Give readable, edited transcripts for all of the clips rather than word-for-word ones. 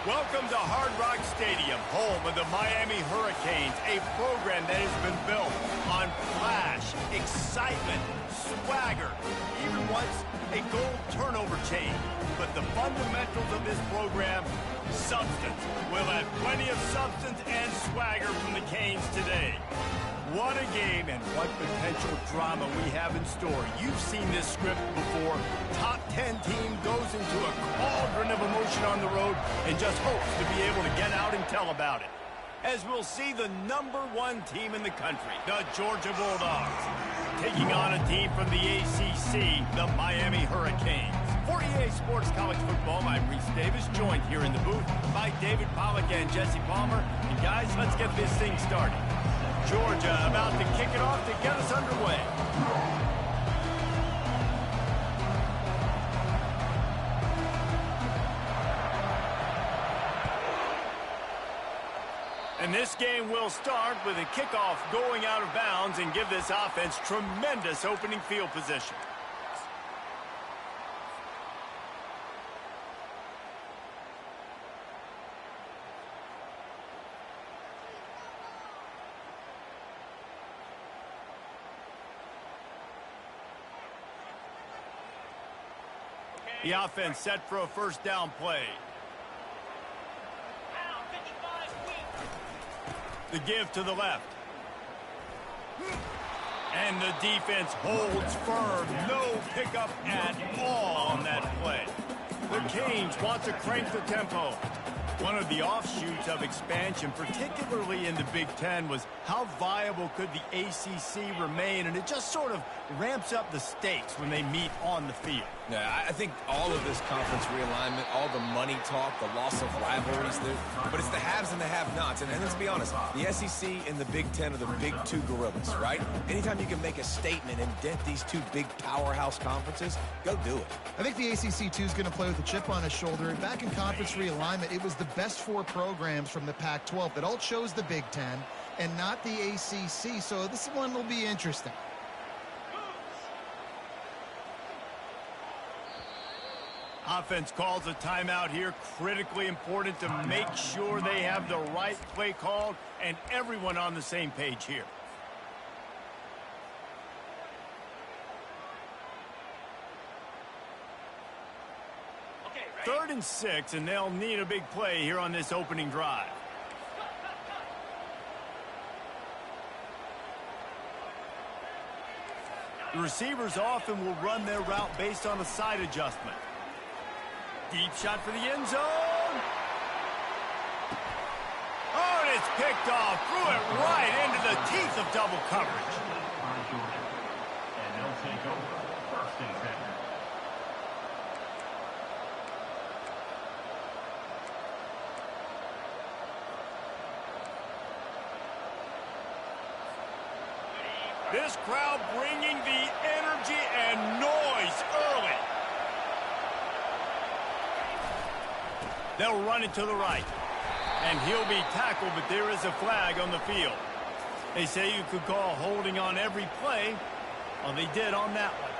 Welcome to Hard Rock Stadium, home of the Miami Hurricanes, a program that has been built on flash, excitement, swagger, even once a goal turnover chain. But the fundamentals of this program, substance. We'll have plenty of substance and swagger from the Canes today. What a game and what potential drama we have in store. You've seen this script before. Top 10 team goes into a cauldron of emotion on the road and just hopes to be able to get out and tell about it. As we'll see the #1 team in the country, the Georgia Bulldogs, taking on a team from the ACC, the Miami Hurricanes. For EA Sports College Football, I'm Reese Davis, joined here in the booth by David Pollack and Jesse Palmer. And guys, let's get this thing started. Georgia about to kick it off to get us underway. And this game will start with a kickoff going out of bounds and give this offense tremendous opening field position. The offense set for a first down play. The give to the left. And the defense holds firm. No pickup at all on that play. The Canes want to crank the tempo. One of the offshoots of expansion, particularly in the Big Ten, was how viable could the ACC remain, and it just sort of ramps up the stakes when they meet on the field. Yeah, I think all of this conference realignment, all the money talk, the loss of rivalries, but it's the haves and the have-nots. And let's be honest, the SEC and the Big Ten are the big two gorillas, right? Anytime you can make a statement and dent these two big powerhouse conferences, go do it. I think the ACC, too, is going to play with a chip on his shoulder. And back in conference realignment, it was the best 4 programs from the Pac-12 that all chose the Big Ten and not the ACC. So this one will be interesting. Offense calls a timeout here. Critically important to make sure they have the right play called and everyone on the same page here. Third and 6, and they'll need a big play here on this opening drive. The receivers often will run their route based on a side adjustment. Deep shot for the end zone. Oh, and it's picked off. Threw it right into the teeth of double coverage. And they'll take over first and 10. This crowd bringing the energy and noise early. They'll run it to the right. And he'll be tackled, but there is a flag on the field. They say you could call holding on every play. Well, they did on that one.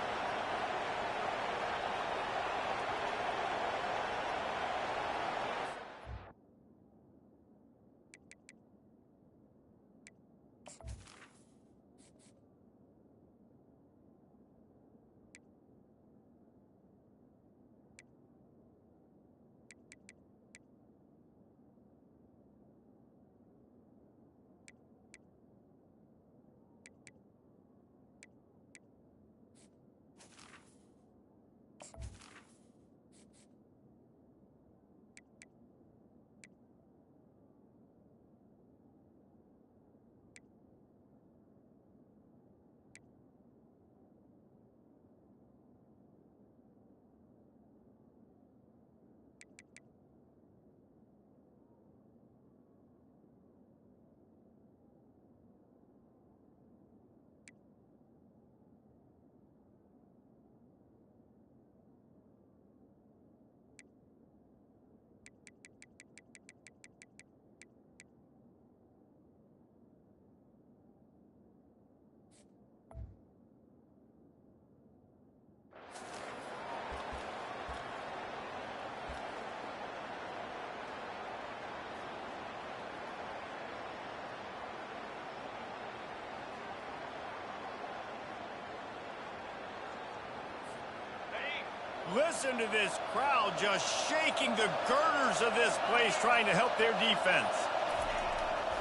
Listen to this crowd just shaking the girders of this place trying to help their defense.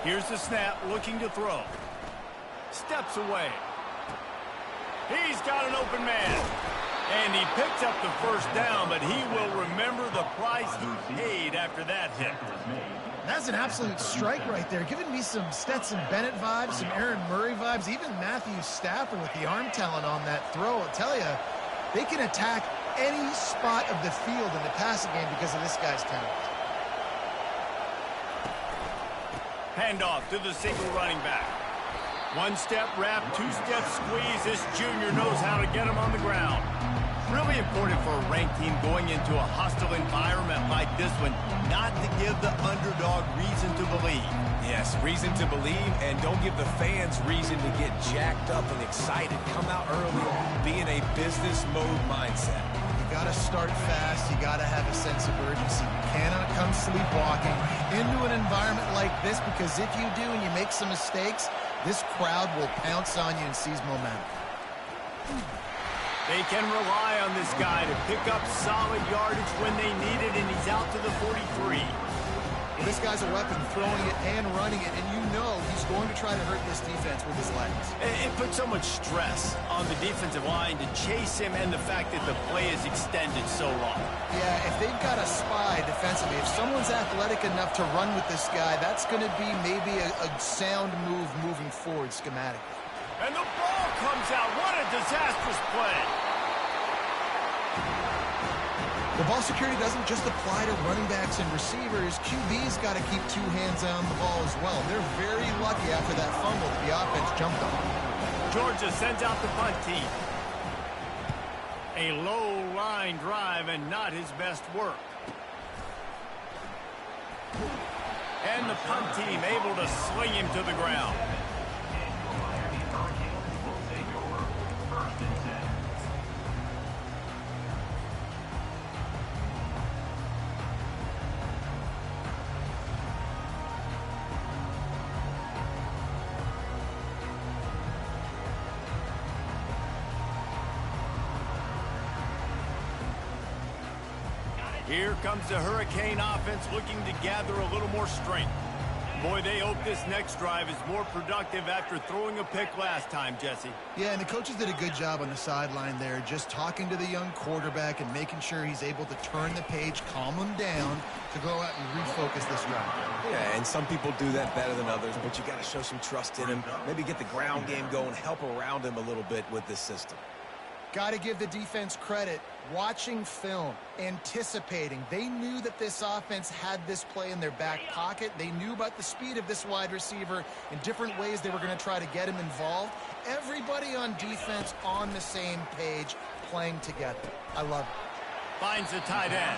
Here's the snap, looking to throw. Steps away. He's got an open man. And he picks up the first down, but he will remember the price he paid after that hit. That's an absolute strike right there, giving me some Stetson Bennett vibes, some Aaron Murray vibes, even Matthew Stafford with the arm talent on that throw. I'll tell you, they can attack any spot of the field in the passing game because of this guy's talent. Handoff to the single running back. One step wrap, two step squeeze. This junior knows how to get him on the ground. Really important for a ranked team going into a hostile environment like this one, not to give the underdog reason to believe. Yes, reason to believe, and don't give the fans reason to get jacked up and excited. Come out early, be in a business mode mindset. You got to start fast. You got to have a sense of urgency. You cannot come sleepwalking into an environment like this, because if you do and you make some mistakes, this crowd will pounce on you and seize momentum. They can rely on this guy to pick up solid yardage when they need it, and he's out to the 43. Well, this guy's a weapon, throwing it and running it, and you know he's going to try to hurt this defense with his legs. It puts so much stress on the defensive line to chase him, and the fact that the play is extended so long. Yeah, if they've got a spy defensively, if someone's athletic enough to run with this guy, that's going to be maybe a sound move moving forward schematically. And the ball comes out. What a disastrous play. The ball security doesn't just apply to running backs and receivers. QB's got to keep two hands on the ball as well. They're very lucky after that fumble that the offense jumped on. Georgia sends out the punt team. A low line drive and not his best work. And the punt team able to sling him to the ground. Here comes the Hurricane offense looking to gather a little more strength. Boy, they hope this next drive is more productive after throwing a pick last time, Jesse. Yeah, and the coaches did a good job on the sideline there, just talking to the young quarterback and making sure he's able to turn the page, calm him down to go out and refocus this drive. Yeah, and some people do that better than others, but you got to show some trust in him. Maybe get the ground game going, help around him a little bit with this system. Got to give the defense credit. Watching film, anticipating. They knew that this offense had this play in their back pocket. They knew about the speed of this wide receiver in different ways they were going to try to get him involved. Everybody on defense on the same page, playing together. I love it. Finds the tight end.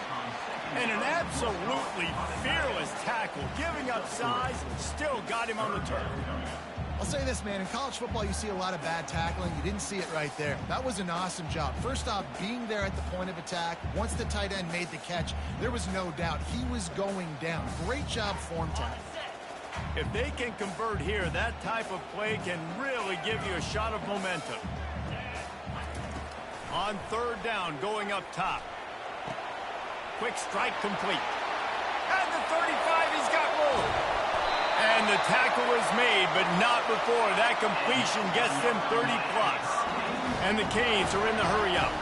And an absolutely fearless tackle. Giving up size, still got him on the turn. I'll say this, man. In college football, you see a lot of bad tackling. You didn't see it right there. That was an awesome job. First off, being there at the point of attack. Once the tight end made the catch, there was no doubt he was going down. Great job form tackle. If they can convert here, that type of play can really give you a shot of momentum. On third down, going up top. Quick strike complete. At the 35, he's got room. And the tackle is made, but not before that completion gets them 30-plus. And the Canes are in the hurry-up.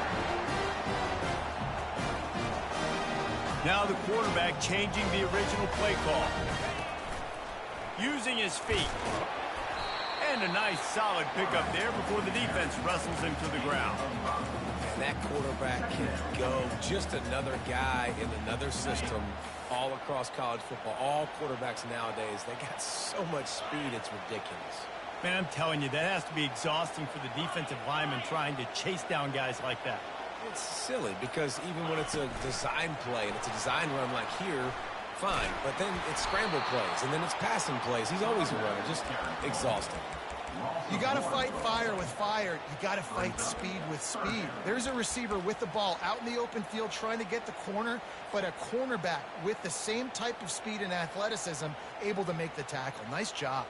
Now the quarterback changing the original play call. Using his feet. And a nice solid pickup there before the defense wrestles him to the ground. And that quarterback can go. Just another guy in another system all across college football. All quarterbacks nowadays, they got so much speed, it's ridiculous. Man, I'm telling you, that has to be exhausting for the defensive lineman trying to chase down guys like that. It's silly because even when it's a design play and it's a design run like here, fine. But then it's scramble plays and then it's passing plays. He's always a runner, just exhausting. You got to fight fire with fire. You got to fight speed with speed. There's a receiver with the ball out in the open field trying to get the corner, but a cornerback with the same type of speed and athleticism able to make the tackle. Nice job.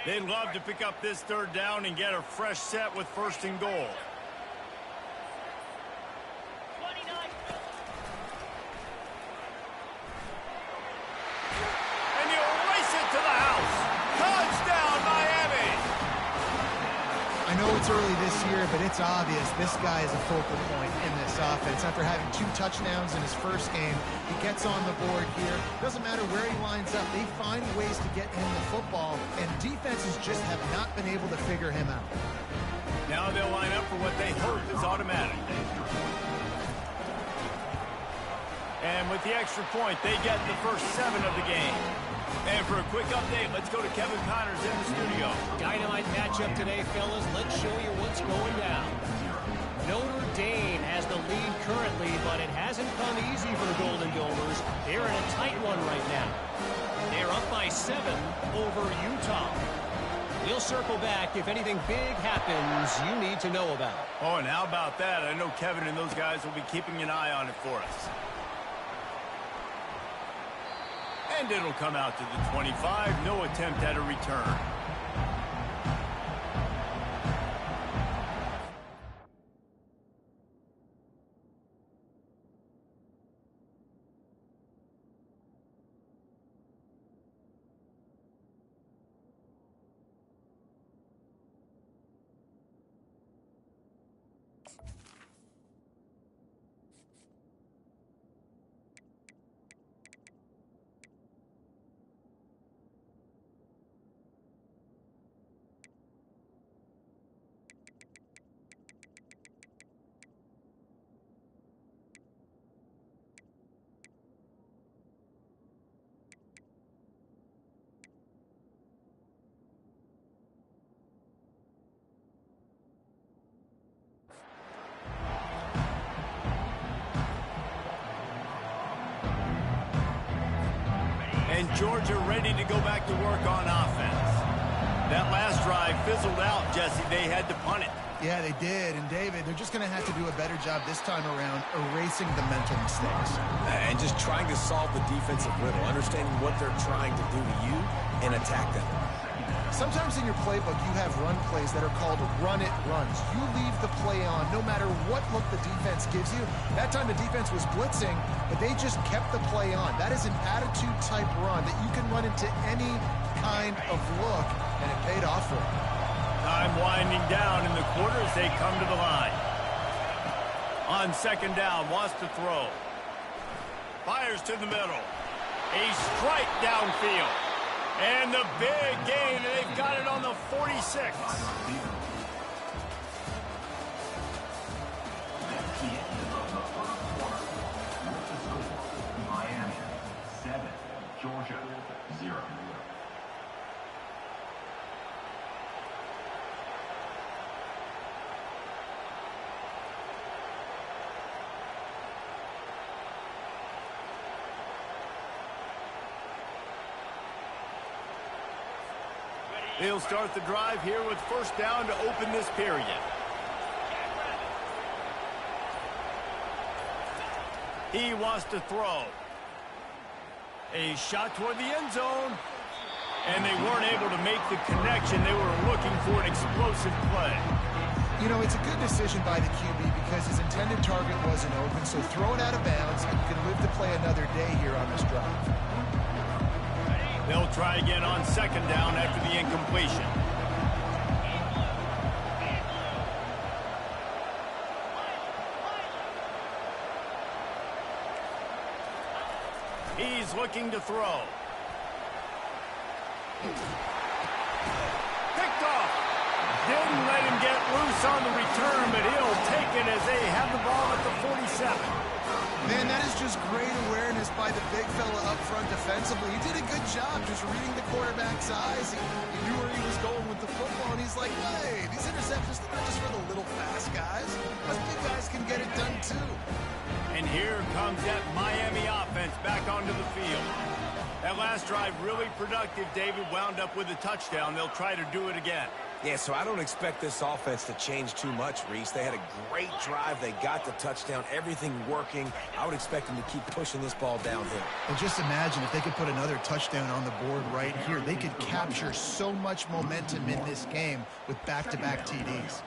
They'd love to pick up this third down and get a fresh set with first and goal. it's early this year, but it's obvious this guy is a focal point in this offense. After having 2 touchdowns in his first game, he gets on the board here. Doesn't matter where he lines up. They find ways to get him the football, and defenses just have not been able to figure him out. Now they'll line up for what they hope is automatic. And with the extra point, they get the first 7 of the game. And for a quick update, let's go to Kevin Connors in the studio. Dynamite matchup today, fellas. Let's show you what's going down. Notre Dame has the lead currently, but it hasn't come easy for the Golden Domers. They're in a tight one right now. They're up by 7 over Utah. We'll circle back if anything big happens you need to know about. Oh, and how about that? I know Kevin and those guys will be keeping an eye on it for us. And it'll come out to the 25. No attempt at a return. And Georgia ready to go back to work on offense. That last drive fizzled out, Jesse. They had to punt it. Yeah, they did. And, David, they're just going to have to do a better job this time around erasing the mental mistakes. And just trying to solve the defensive riddle, understanding what they're trying to do to you and attack them. Sometimes in your playbook, you have run plays that are called run-it runs. You leave the play on no matter what look the defense gives you. That time the defense was blitzing, but they just kept the play on. That is an attitude-type run that you can run into any kind of look, and it paid off for them. Time winding down in the quarter as they come to the line. On second down, wants to throw. Fires to the middle. A strike downfield. And the big gain, they've got it on the 46. That's the end of the first quarter. What's the score? Miami 7, Georgia 0. They'll start the drive here with first down to open this period. He wants to throw. A shot toward the end zone. And they weren't able to make the connection. They were looking for an explosive play. You know, it's a good decision by the QB because his intended target wasn't open, so throw it out of bounds, and you can live to play another day here on this drive. They'll try again on second down after the incompletion. He's looking to throw. Picked off. Didn't let him get loose on the return, but he'll take it as they have the ball at the 47. Man, that is just great awareness by the big fella up front defensively. He did a good job just reading the quarterback's eyes. He knew where he was going with the football, and he's like, hey, these interceptions, they're not just for the little fast guys. Us big guys can get it done, too. And here comes that Miami offense back onto the field. That last drive really productive. David wound up with a touchdown. They'll try to do it again. Yeah, so I don't expect this offense to change too much, Reese. They had a great drive. They got the touchdown. Everything working. I would expect them to keep pushing this ball downhill. And just imagine if they could put another touchdown on the board right here. They could capture so much momentum in this game with back-to-back TDs.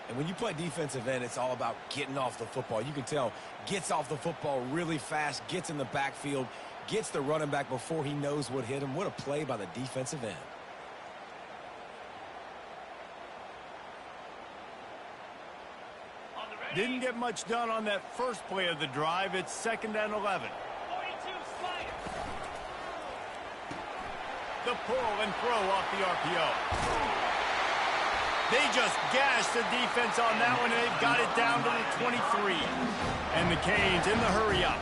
And when you play defensive end, it's all about getting off the football. You can tell, gets off the football really fast, gets in the backfield, gets the running back before he knows what hit him. What a play by the defensive end. Didn't get much done on that first play of the drive. It's 2nd and 11. The pull and throw off the RPO. They just gashed the defense on that one, and they've got it down to the 23. And the Canes in the hurry-up.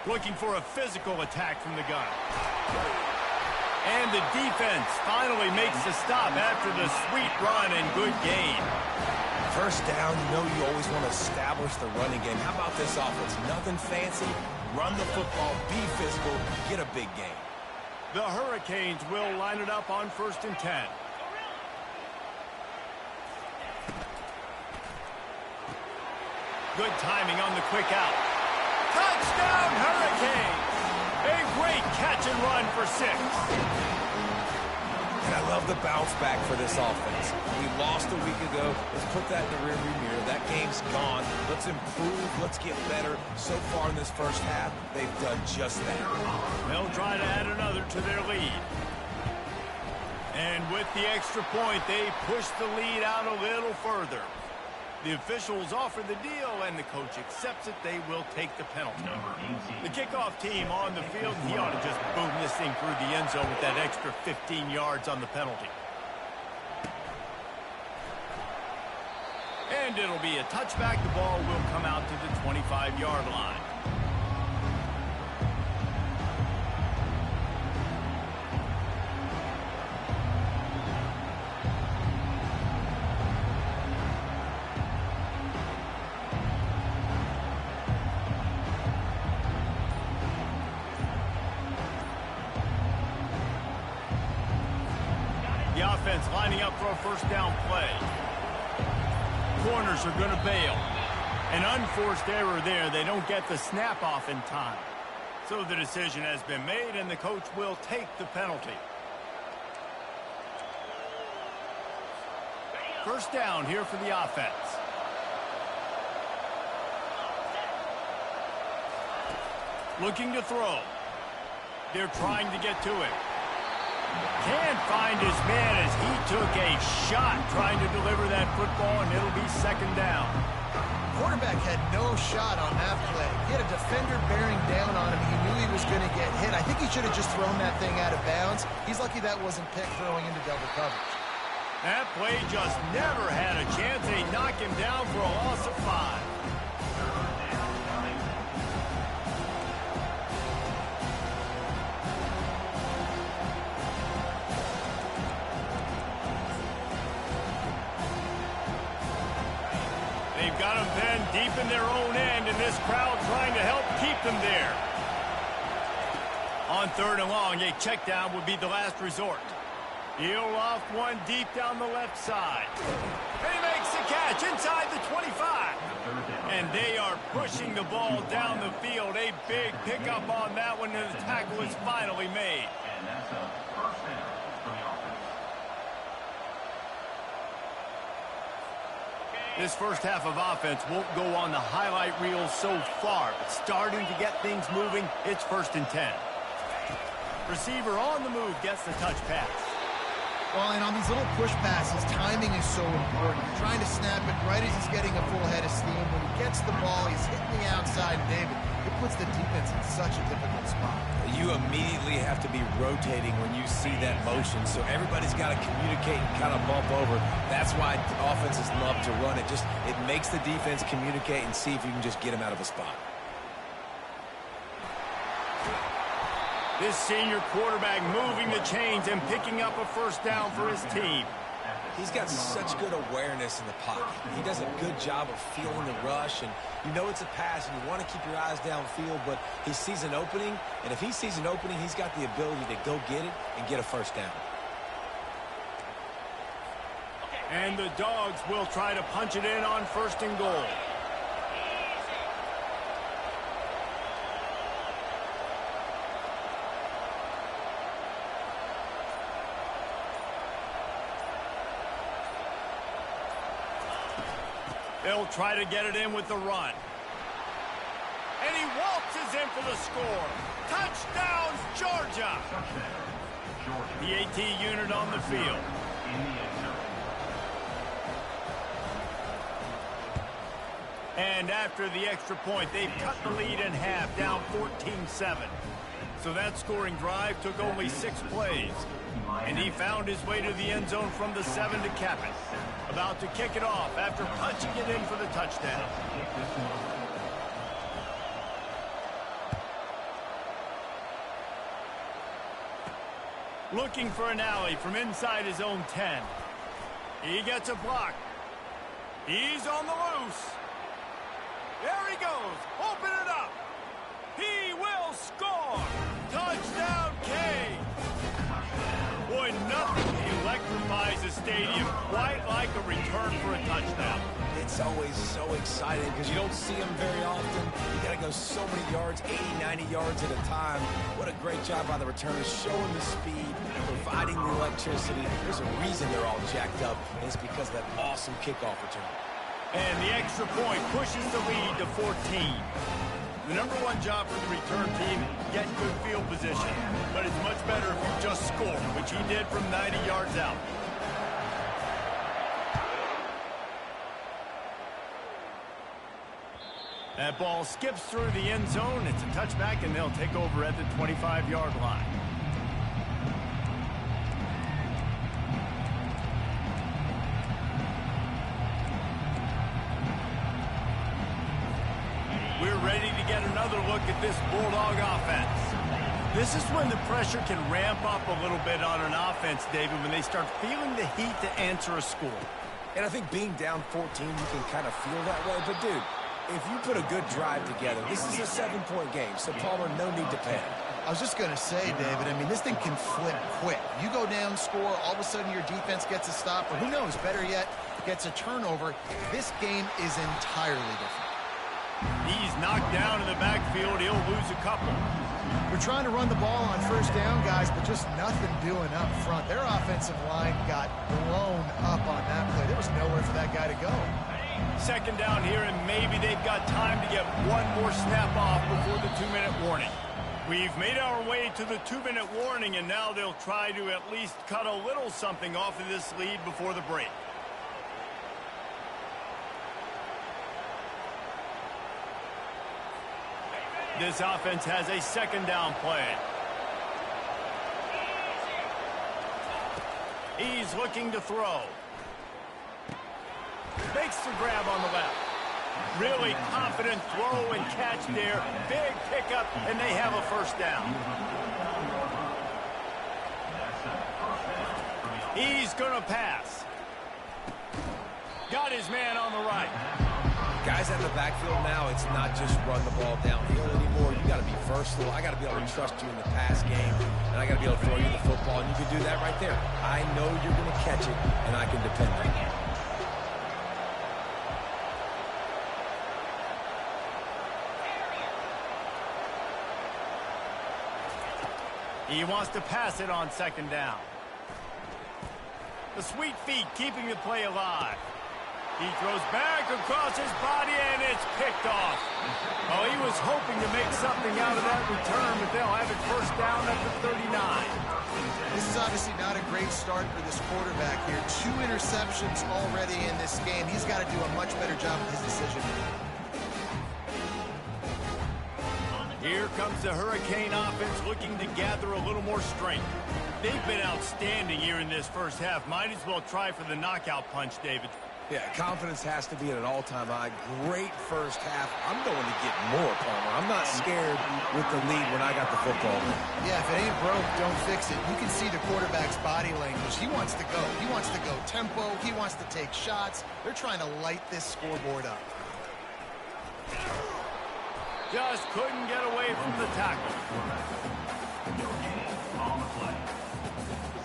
Looking for a physical attack from the gun. And the defense finally makes the stop after the sweet run and good gain. First down, you know you always want to establish the running game. How about this offense? Nothing fancy. Run the football, be physical, get a big gain. The Hurricanes will line it up on 1st and 10. Good timing on the quick out. Touchdown, Hurricanes! A great catch and run for 6. And I love the bounce back for this offense. We lost a week ago. Let's put that in the rearview mirror. That game's gone. Let's improve. Let's get better. So far in this first half, they've done just that. They'll try to add another to their lead. And with the extra point, they push the lead out a little further. The officials offer the deal, and the coach accepts it. They will take the penalty. The kickoff team on the field, he ought to just boom this thing through the end zone with that extra 15 yards on the penalty. And it'll be a touchback. The ball will come out to the 25-yard line. The offense lining up for a first down play. Corners are going to bail. An unforced error there. They don't get the snap off in time. So the decision has been made, and the coach will take the penalty. First down here for the offense. Looking to throw. They're trying to get to it. Can't find his man as he took a shot trying to deliver that football, and it'll be 2nd down. Quarterback had no shot on that play. He had a defender bearing down on him. He knew he was going to get hit. I think he should have just thrown that thing out of bounds. He's lucky that wasn't picked throwing into double coverage. That play just never had a chance. They knock him down for a loss of 5. They've got them then deep in their own end, and this crowd trying to help keep them there. On 3rd and long, a check down would be the last resort. He'll loft one deep down the left side. And he makes the catch inside the 25. And they are pushing the ball down the field. A big pickup on that one, and the tackle is finally made. And that's a first down for the offense. This first half of offense won't go on the highlight reel so far, but starting to get things moving, it's 1st and 10. Receiver on the move gets the touch pass. Well, and on these little push passes, timing is so important. You're trying to snap it right as he's getting a full head of steam. When he gets the ball, he's hitting the outside, and David, it puts the defense in such a difficult spot. You immediately have to be rotating when you see that motion, so everybody's got to communicate and kind of bump over. That's why offenses love to run it. It makes the defense communicate and see if you can just get him out of a spot. This senior quarterback moving the chains and picking up a first down for his team. He's got such good awareness in the pocket. He does a good job of feeling the rush, and you know it's a pass, and you want to keep your eyes downfield, but he sees an opening, and if he sees an opening, he's got the ability to go get it and get a first down. And the Dogs will try to punch it in on 1st and goal. They'll try to get it in with the run. bounces in for the score. Touchdowns, Georgia. The AT unit on the field. And after the extra point, they've cut the lead in half, down 14-7. So that scoring drive took only 6 plays. And he found his way to the end zone from the 7 to cap it. About to kick it off after punching it in for the touchdown. Looking for an alley from inside his own 10. He gets a block. He's on the loose. There he goes. Open it up. He will score. Touchdown, K. Boy, nothing electrifies a stadium quite like a return for a touchdown. It's always so exciting because you don't see them very often. You got to go so many yards, 80, 90 yards at a time. What a great job by the returners, showing the speed, providing the electricity. There's a reason they're all jacked up, and it's because of that awesome kickoff return. And the extra point pushes the lead to 14. The #1 job for the return team, get good field position. But it's much better if you just score, which he did from 90 yards out. That ball skips through the end zone. It's a touchback, and they'll take over at the 25-yard line. We're ready to get another look at this Bulldog offense. This is when the pressure can ramp up a little bit on an offense, David, when they start feeling the heat to answer a score. And I think being down 14, you can kind of feel that way. But, dude, if you put a good drive together, this is a 7-point game, so, Palmer, no need to panic. I was just going to say, David, I mean, this thing can flip quick. You go down, score, all of a sudden your defense gets a stop, or who knows, better yet, gets a turnover. This game is entirely different. He's knocked down in the backfield. He'll lose a couple. We're trying to run the ball on first down, guys, but just nothing doing up front. Their offensive line got blown up on that play. There was nowhere for that guy to go. Second down here, and maybe they've got time to get one more snap off before the 2-minute warning. We've made our way to the 2-minute warning, and now they'll try to at least cut a little something off of this lead before the break. This offense has a second down play. He's looking to throw. Makes the grab on the left. Really confident throw and catch there. Big pickup, and they have a first down. He's going to pass. Got his man on the right. Guys out of the backfield now, it's not just run the ball downhill anymore. You got to be versatile. I got to be able to trust you in the pass game, and I got to be able to throw you the football, and you can do that right there. I know you're going to catch it, and I can depend on you. He wants to pass it on second down. The sweet feet keeping the play alive. He throws back across his body, and it's picked off. Oh, he was hoping to make something out of that return, but they'll have it first down at the 39. This is obviously not a great start for this quarterback here. 2 interceptions already in this game. He's got to do a much better job with his decision. Here comes the Hurricane offense looking to gather a little more strength. They've been outstanding here in this first half. Might as well try for the knockout punch, David. Yeah, confidence has to be at an all-time high. Great first half. I'm going to get more, Palmer. I'm not scared with the lead when I got the football. Yeah, if it ain't broke, don't fix it. You can see the quarterback's body language. He wants to go. He wants to go tempo. He wants to take shots. They're trying to light this scoreboard up. Just couldn't get away from the tackle. On the play.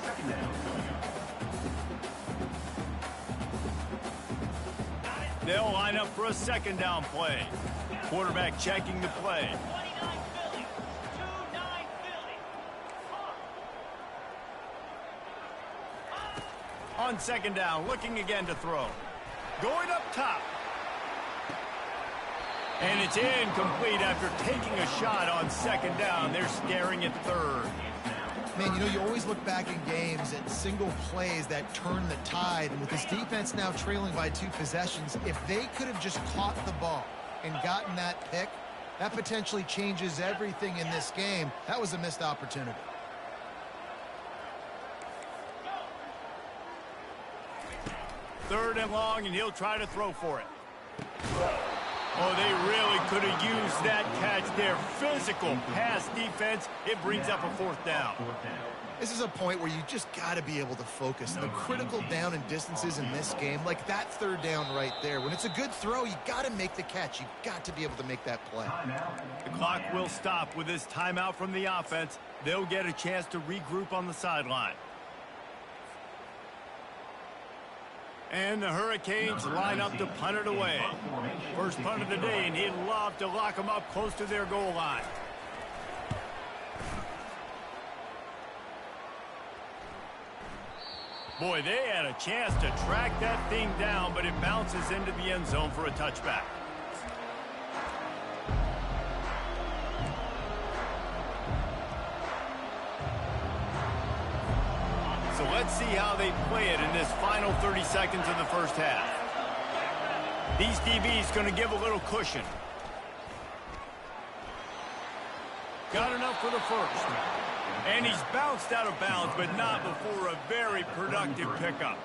Second down. They'll line up for a second down play. Quarterback checking the play. On second down, looking again to throw. Going up top. And it's incomplete after taking a shot on second down. They're staring at third. Man, you know, you always look back in games at single plays that turn the tide. And with this defense now trailing by 2 possessions, if they could have just caught the ball and gotten that pick, that potentially changes everything in this game. That was a missed opportunity. Third and long, and he'll try to throw for it. Oh, they really could have used that catch there. Physical pass defense. It brings up a 4th down. This is a point where you just got to be able to focus. The critical down and distances in this game, like that 3rd down right there. When it's a good throw, you got to make the catch. You got to be able to make that play. The clock will stop with this timeout from the offense. They'll get a chance to regroup on the sideline. And the Hurricanes line up to punt it away. First punt of the day, and he'd love to lock them up close to their goal line. Boy, they had a chance to track that thing down, but it bounces into the end zone for a touchback. So let's see how they play it in this final 30 seconds of the first half. These DBs going to give a little cushion. Got enough for the first. And he's bounced out of bounds, but not before a very productive pickup.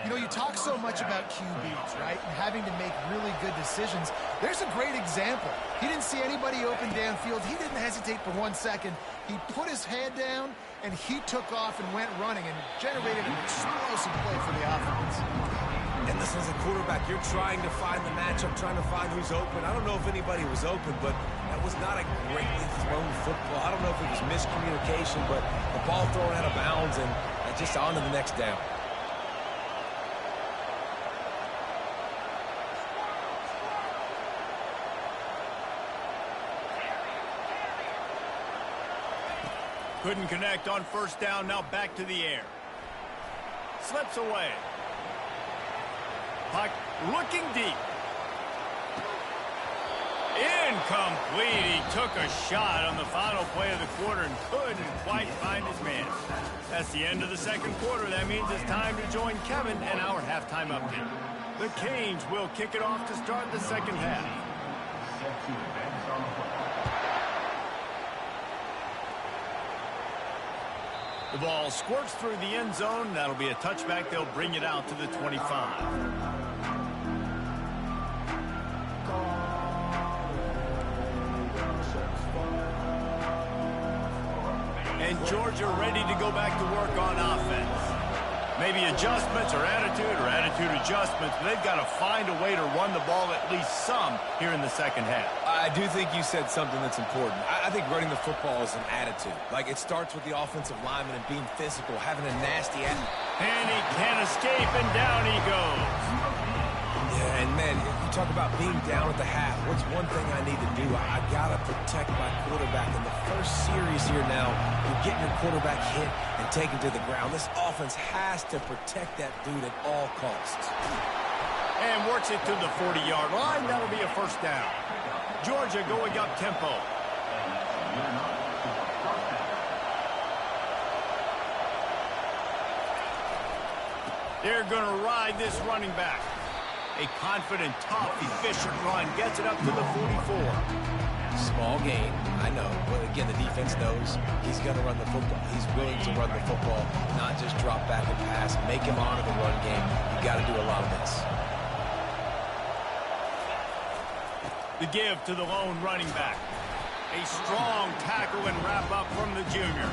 You know, you talk so much about QBs, right? And having to make really good decisions. There's a great example. He didn't see anybody open downfield. He didn't hesitate for 1 second. He put his head down, and he took off and went running and generated an explosive play for the offense. And listen, as a quarterback, you're trying to find the matchup, trying to find who's open. I don't know if anybody was open, but that was not a greatly thrown football. I don't know if it was miscommunication, but the ball thrown out of bounds and just on to the next down. Couldn't connect on first down. Now back to the air. Slips away. Puck looking deep. Incomplete. He took a shot on the final play of the quarter and couldn't quite find his man. That's the end of the second quarter. That means it's time to join Kevin and our halftime update. The Canes will kick it off to start the second half. The ball squirts through the end zone. That'll be a touchback. They'll bring it out to the 25. And Georgia ready to go back to work on offense. Maybe adjustments or attitude adjustments, but they've got to find a way to run the ball at least some here in the second half. I do think you said something that's important. I think running the football is an attitude. Like, it starts with the offensive lineman and being physical, having a nasty attitude. And he can't escape, and down he goes. Yeah, and man, you talk about being down at the half. What's one thing I need to do? I got to protect my quarterback. In the first series here now, you're getting your quarterback hit and taken to the ground. This offense has to protect that dude at all costs. And works it to the 40-yard line. That'll be a first down. Georgia going up tempo. They're going to ride this running back. A confident, tough, efficient run gets it up to the 44. Small gain, I know. But again, the defense knows he's going to run the football. He's willing to run the football, not just drop back and pass. Make him honor the run game. You got to do a lot of this. The give to the lone running back. A strong tackle and wrap up from the junior.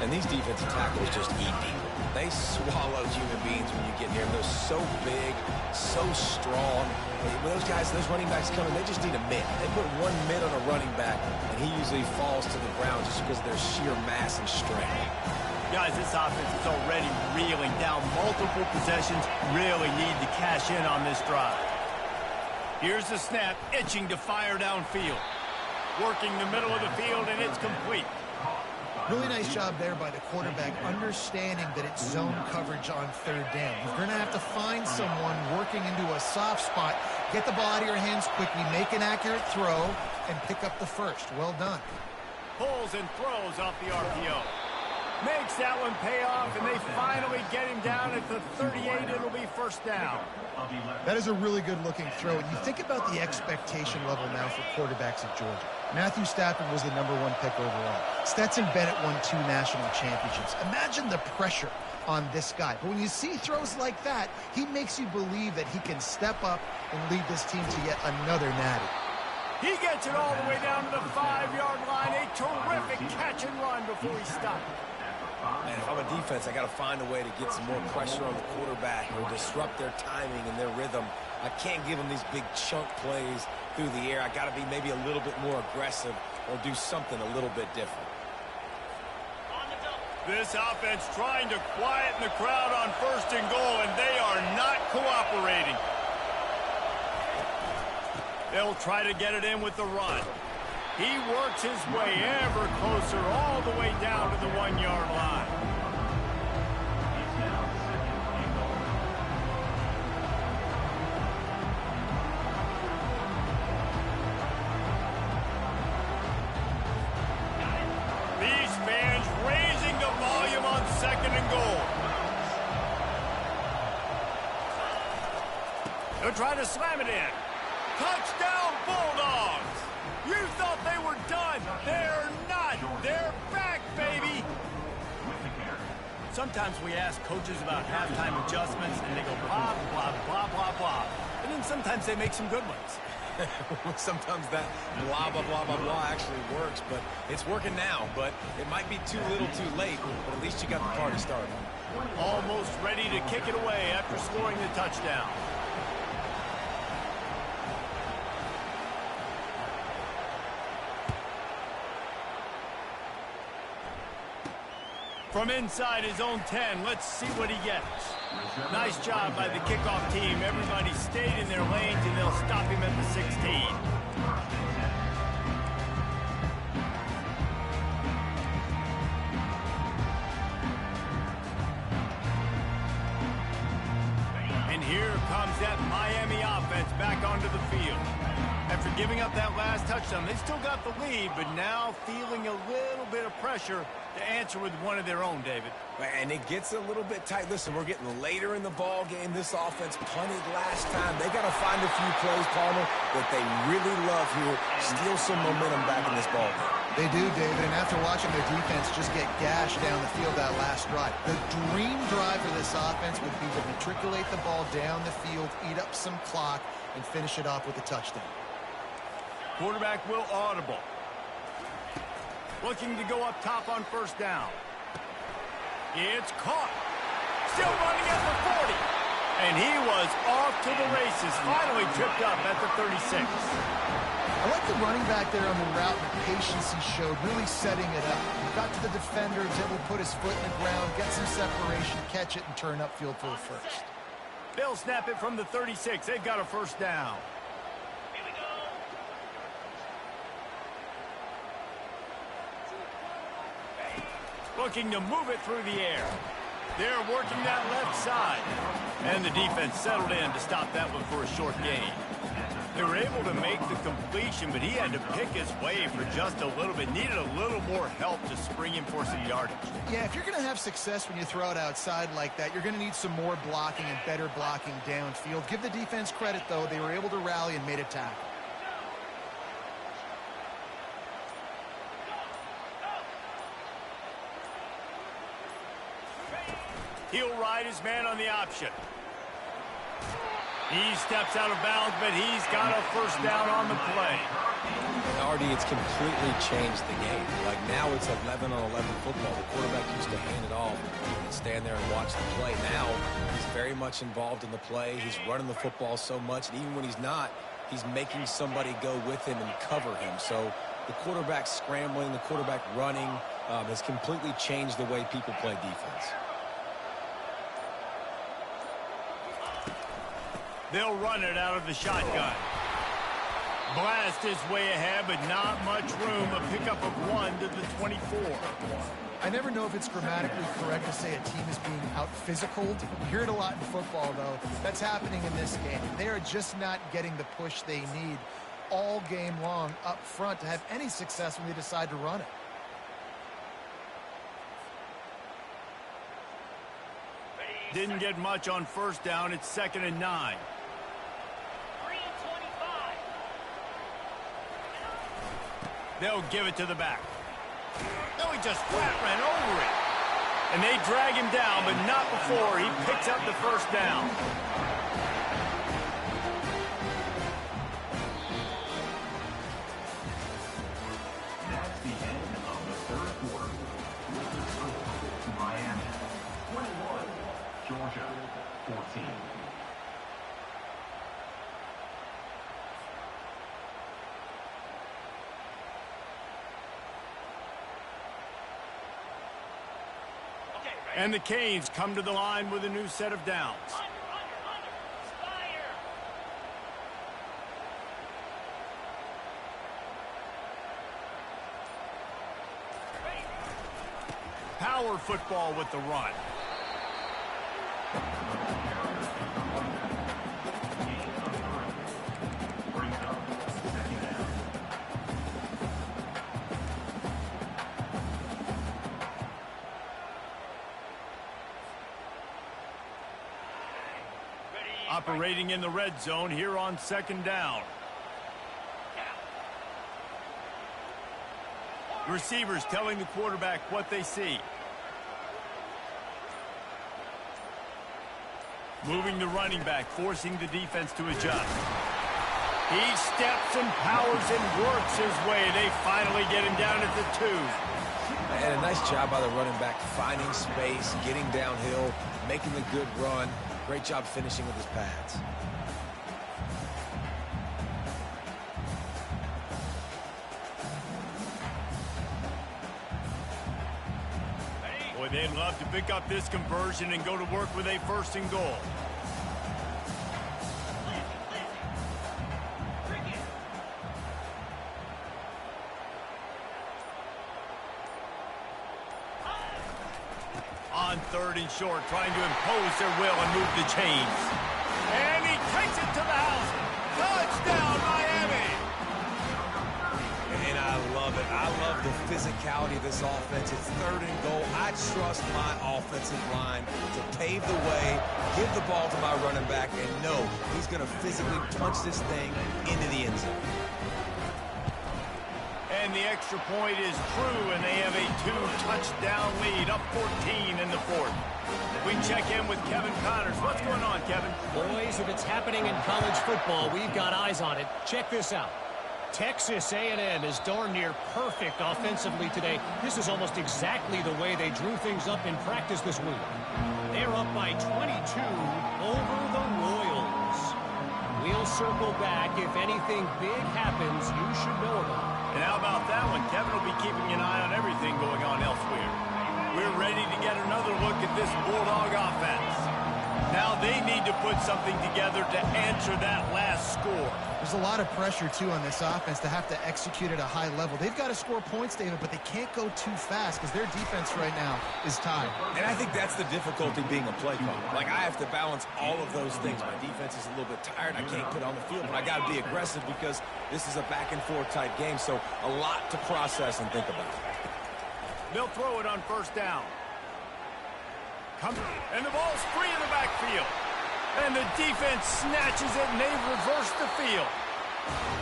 And these defensive tackles just eat people. They swallow human beings when you get near them. They're so big, so strong. When those guys, those running backs come in, they just need a mid. They put one mid on a running back, and he usually falls to the ground just because of their sheer mass and strength. Guys, this offense is already reeling down multiple possessions. Really need to cash in on this drive. Here's the snap, itching to fire downfield. Working the middle of the field, and it's complete. Really nice job there by the quarterback, understanding that it's zone coverage on third down. You're going to have to find someone working into a soft spot, get the ball out of your hands quickly, make an accurate throw, and pick up the first. Well done. Pulls and throws off the RPO. Makes that one pay off, and they finally get him down at the 38. It'll be first down. That is a really good-looking throw. And you think about the expectation level now for quarterbacks at Georgia. Matthew Stafford was the #1 pick overall. Stetson Bennett won 2 national championships. Imagine the pressure on this guy. But when you see throws like that, he makes you believe that he can step up and lead this team to yet another natty. He gets it all the way down to the 5-yard line. A terrific catch and run before he stopped. Man, if I'm a defense, I got to find a way to get some more pressure on the quarterback or disrupt their timing and their rhythm. I can't give them these big chunk plays through the air. I got to be maybe a little bit more aggressive or do something a little bit different. This offense trying to quieten the crowd on 1st and goal, and they are not cooperating. They'll try to get it in with the run. He works his way ever closer all the way down to the 1-yard line. These fans raising the volume on 2nd and goal. They'll try to slam it in. Touchdown, Bulldogs! You thought they were done. They're not. They're back, baby. Sometimes we ask coaches about halftime adjustments, and they go blah, blah, blah, blah, blah. And then sometimes they make some good ones. Sometimes that blah, blah, blah, blah, blah actually works, but it's working now. But it might be too little too late, but at least you got the party started. Almost ready to kick it away after scoring the touchdown. From inside his own 10, let's see what he gets. Nice job by the kickoff team. Everybody stayed in their lanes, and they'll stop him at the 16. And here comes that Miami offense back onto the field. After giving up that last touchdown, they still got the lead, but now feeling a little bit of pressure to answer with one of their own, David. And it gets a little bit tight. Listen, we're getting later in the ball game. This offense punted last time. They got to find a few plays, Palmer, that they really love here. Steal some momentum back in this ball game. They do, David, and after watching their defense just get gashed down the field that last drive, the dream drive for this offense would be to matriculate the ball down the field, eat up some clock, and finish it off with a touchdown. Quarterback will audible. Looking to go up top on 1st down. It's caught. Still running at the 40. And he was off to the races. Finally tripped up at the 36. I like the running back there on the route and the patience he showed, really setting it up. He got to the defender, was able to put his foot in the ground, get some separation, catch it, and turn upfield for the first. They'll snap it from the 36. They've got a 1st down. Looking to move it through the air. They're working that left side. And the defense settled in to stop that one for a short gain. They were able to make the completion, but he had to pick his way for just a little bit. Needed a little more help to spring him for some yardage. Yeah, if you're going to have success when you throw it outside like that, you're going to need some more blocking and better blocking downfield. Give the defense credit, though. They were able to rally and made a tackle. He'll ride his man on the option. He steps out of bounds, but he's got a 1st down on the play. Artie, it's completely changed the game. Like now it's 11 on 11 football. The quarterback used to hand it off and stand there and watch the play. Now he's very much involved in the play. He's running the football so much, and even when he's not, he's making somebody go with him and cover him. So the quarterback scrambling, the quarterback running has completely changed the way people play defense. They'll run it out of the shotgun. Blast his way ahead, but not much room. A pickup of 1 to the 24. I never know if it's grammatically correct to say a team is being out-physicaled. You hear it a lot in football, though. That's happening in this game. They are just not getting the push they need all game long up front to have any success when they decide to run it. Didn't get much on first down. It's 2nd and 9. They'll give it to the back. No, he just flat ran over it. And they drag him down, but not before he picks up the first down. That's the end of the third quarter. With the score, Miami 21, Georgia 14. And the Canes come to the line with a new set of downs. Power football with the run. Brings up 2nd down. Operating in the red zone here on 2nd down. Receivers telling the quarterback what they see. Moving the running back, forcing the defense to adjust. He steps and powers and works his way. They finally get him down at the 2. And a nice job by the running back, finding space, getting downhill, making the good run. Great job finishing with his pads. Boy, they'd love to pick up this conversion and go to work with a 1st and goal. On 3rd and short, trying to impose their will and move the chains. And he takes it to the house. Touchdown, Miami! And I love it. I love the physicality of this offense. It's 3rd and goal. I trust my offensive line to pave the way, give the ball to my running back, and know he's going to physically punch this thing into the end zone. And the extra point is true, and they have a 2-touchdown lead, up 14 in the 4th. We check in with Kevin Connors. What's going on, Kevin? Boys, if it's happening in college football, we've got eyes on it. Check this out. Texas A&M is darn near perfect offensively today. This is almost exactly the way they drew things up in practice this week. They're up by 22 over the Royals. We'll circle back. If anything big happens, you should know about it. And how about that one? Kevin will be keeping an eye on everything going on elsewhere. We're ready to get another look at this Bulldog offense. Now they need to put something together to answer that last score. There's a lot of pressure, too, on this offense to have to execute at a high level. They've got to score points, David, but they can't go too fast because their defense right now is tied. And I think that's the difficulty being a play caller. Like, I have to balance all of those things. My defense is a little bit tired. I can't put on the field, but I got to be aggressive because this is a back-and-forth type game, so a lot to process and think about. They'll throw it on 1st down. And the ball's free in the backfield. And the defense snatches it, and they've reversed the field.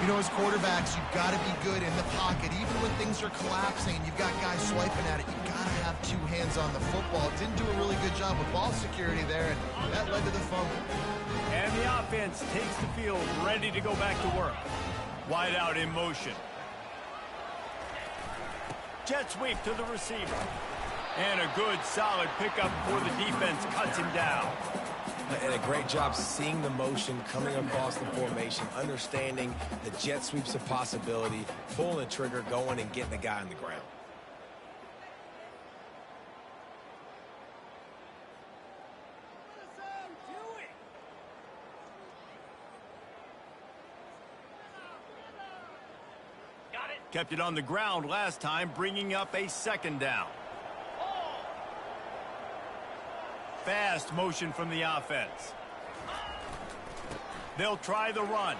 You know, as quarterbacks, you've got to be good in the pocket. Even when things are collapsing and you've got guys swiping at it, you've got to have 2 hands on the football. Didn't do a really good job with ball security there, and that led to the fumble. And the offense takes the field, ready to go back to work. Wide out in motion. Jet sweep to the receiver. And a good, solid pickup before the defense cuts him down. And a great job seeing the motion coming across the formation, understanding the jet sweep's a possibility, pulling the trigger, going and getting the guy on the ground. Kept it on the ground last time, bringing up a second down. Fast motion from the offense. They'll try the run.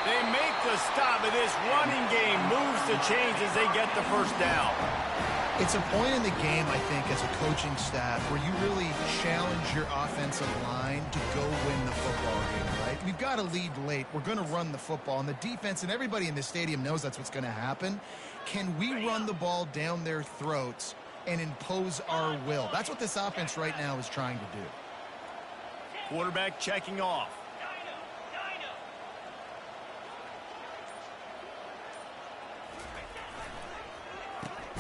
They make the stop, and this running game moves the chains as they get the first down. It's a point in the game, I think, as a coaching staff where you really challenge your offensive line to go win the football game, right? We've got to lead late. We're going to run the football. And the defense and everybody in the stadium knows that's what's going to happen. Can we run the ball down their throats and impose our will? That's what this offense right now is trying to do. Quarterback checking off.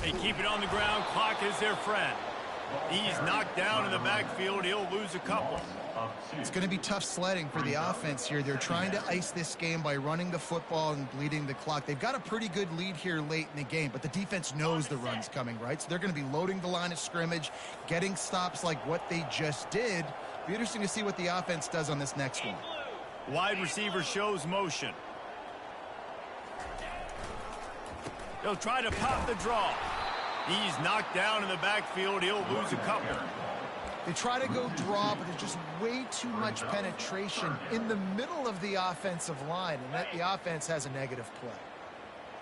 They keep it on the ground. Clock is their friend. He's knocked down in the backfield. He'll lose a couple. It's going to be tough sledding for the offense here. They're trying to ice this game by running the football and bleeding the clock. They've got a pretty good lead here late in the game, but the defense knows the run's coming, right? So they're going to be loading the line of scrimmage, getting stops like what they just did. Be interesting to see what the offense does on this next one. Wide receiver shows motion. They'll try to pop the draw. He's knocked down in the backfield. He'll lose a couple. They try to go draw, but there's just way too much penetration in the middle of the offensive line, and that the offense has a negative play.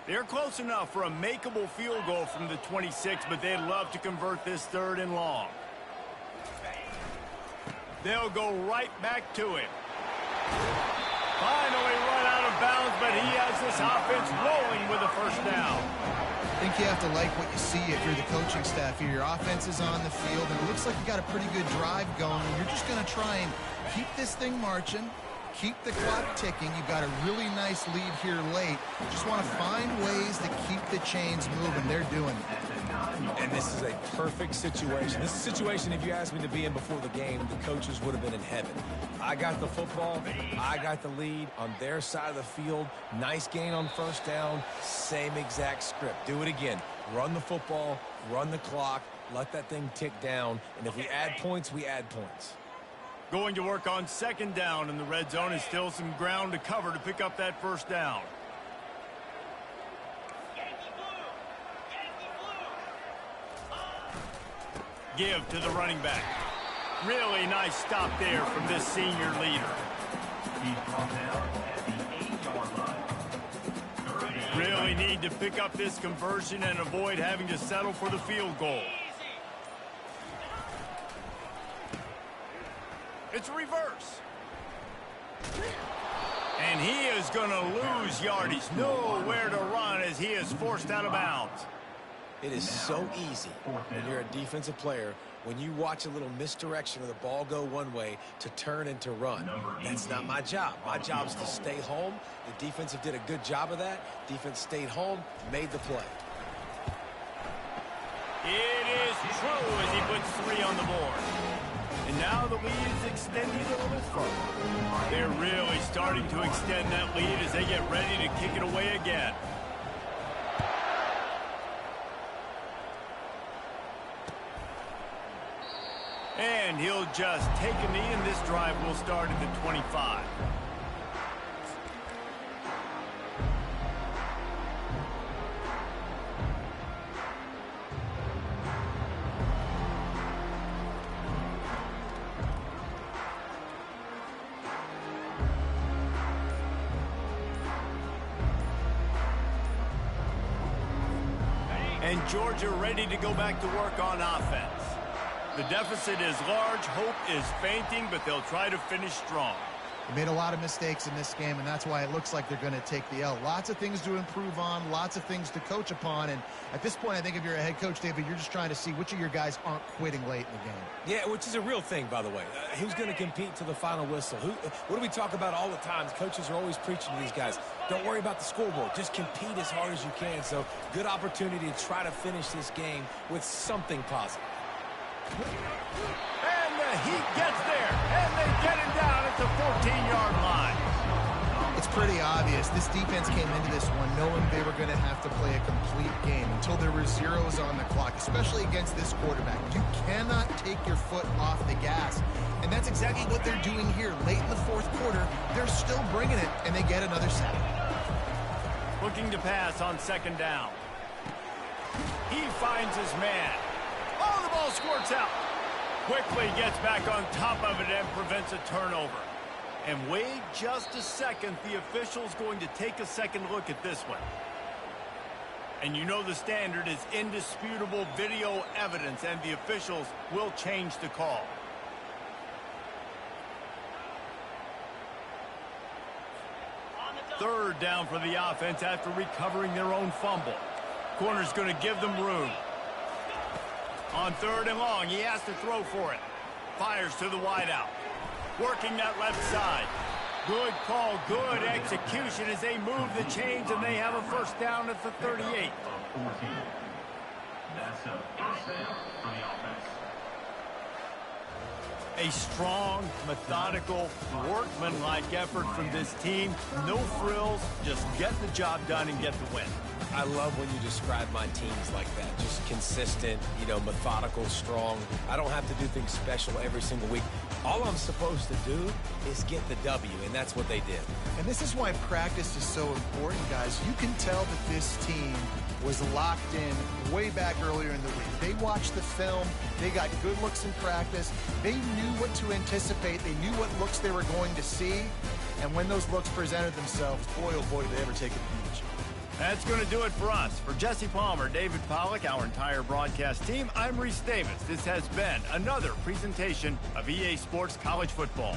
They're close enough for a makeable field goal from the 26, but they'd love to convert this 3rd and long. They'll go right back to him. Finally run out of bounds, but he has this offense rolling with a first down. I think you have to like what you see if you're the coaching staff here. Your offense is on the field, and it looks like you got a pretty good drive going, and you're just going to try and keep this thing marching, keep the clock ticking. You've got a really nice lead here late. Just want to find ways to keep the chains moving. They're doing it. And this is a perfect situation. This is a situation, if you asked me to be in before the game, the coaches would have been in heaven. I got the football. I got the lead on their side of the field. Nice gain on first down. Same exact script. Do it again. Run the football, run the clock, let that thing tick down. And if we add points, we add points. Going to work on 2nd down in the red zone, and still some ground to cover to pick up that first down. Give to the running back. Really nice stop there from this senior leader. He's brought down at the 8-yard line. Really need to pick up this conversion and avoid having to settle for the field goal. It's a reverse. And he is going to lose yardage. Nowhere to run as he is forced out of bounds. It is so easy when you're a defensive player, when you watch a little misdirection of the ball go one way, to turn and to run. That's not my job. My job is to stay home. The defensive did a good job of that. Defense stayed home, made the play. It is true as he puts 3 on the board. And now the lead is extending a little further. They're really starting to extend that lead as they get ready to kick it away again. And he'll just take a knee, and this drive will start at the 25. And Georgia ready to go back to work on offense. The deficit is large, hope is fainting, but they'll try to finish strong. They made a lot of mistakes in this game, and that's why it looks like they're going to take the L. Lots of things to improve on, lots of things to coach upon, and at this point, I think if you're a head coach, David, you're just trying to see which of your guys aren't quitting late in the game. Yeah, which is a real thing, by the way. Who's going to compete to the final whistle? What do we talk about all the time? Coaches are always preaching to these guys. Don't worry about the scoreboard. Just compete as hard as you can. So, good opportunity to try to finish this game with something positive. And the Heat gets there, and they get him down at the 14-yard line. It's pretty obvious. This defense came into this one knowing they were going to have to play a complete game until there were zeros on the clock, especially against this quarterback. You cannot take your foot off the gas, and that's exactly what they're doing here. Late in the fourth quarter, they're still bringing it, and they get another sack. Looking to pass on second down. He finds his man. Oh, the ball squirts out. Quickly gets back on top of it and prevents a turnover. And wait just a second. The official's going to take a second look at this one. And you know the standard is indisputable video evidence, and the officials will change the call. Third down for the offense after recovering their own fumble. Corner's going to give them room. On third and long, he has to throw for it. Fires to the wideout. Working that left side. Good call, good execution as they move the chains, and they have a first down at the 38. That's a first down for the offense. A strong, methodical, workmanlike effort from this team. No frills, just get the job done and get the win. I love when you describe my teams like that. Just consistent, methodical, strong. I don't have to do things special every single week. All I'm supposed to do is get the W, and that's what they did. And this is why practice is so important, guys. You can tell that this team was locked in way back earlier in the week. They watched the film. They got good looks in practice. They knew what to anticipate. They knew what looks they were going to see. And when those looks presented themselves, boy, oh boy, did they ever take advantage. That's going to do it for us. For Jesse Palmer, David Pollack, our entire broadcast team, I'm Reese Davis. This has been another presentation of EA Sports College Football.